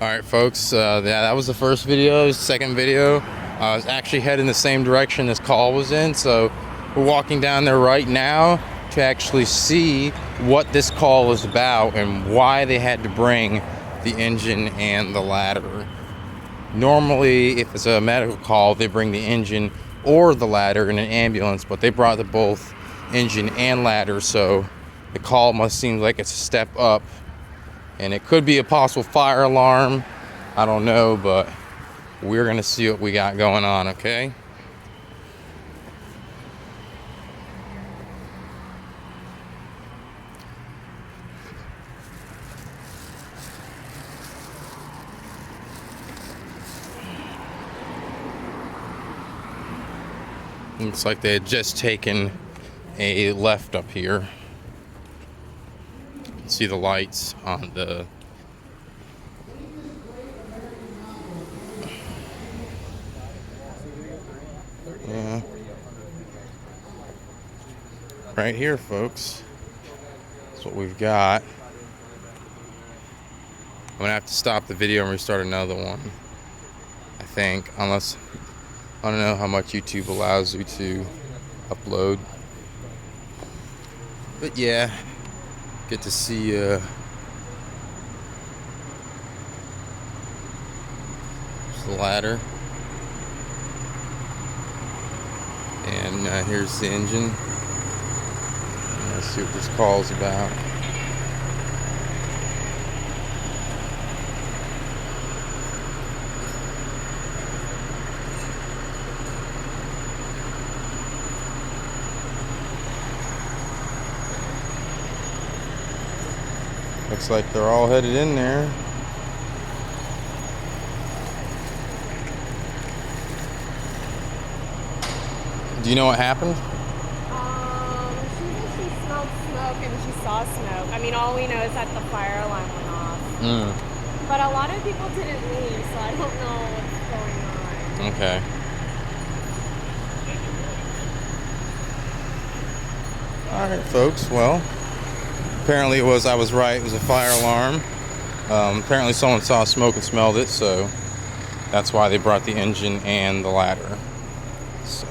Alright folks, yeah, that was the first video. Second video, I was actually heading the same direction this call was in, so we're walking down there right now to actually see what this call is about and why they had to bring the engine and the ladder. Normally, if it's a medical call, they bring the engine or the ladder in an ambulance, but they brought the both engine and ladder, so the call must seem like it's a step up. And it could be a possible fire alarm. I don't know, but we're gonna see what we got going on, okay? Looks like they had just taken a left up here. See the lights on the right here, folks. That's what we've got. I'm gonna have to stop the video and restart another one, I think, unless I don't know how much YouTube allows you to upload. But yeah, get to see there's the ladder, and here's the engine. Let's see what this call is about. Looks like they're all headed in there. Do you know what happened? She smelled smoke and she saw smoke. I mean, all we know is that the fire alarm went off. But a lot of people didn't leave, so I don't know what's going on. Okay. Alright, folks, well, apparently I was right, it was a fire alarm. Apparently someone saw smoke and smelled it, so that's why they brought the engine and the ladder. So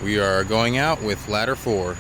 we are going out with ladder 4.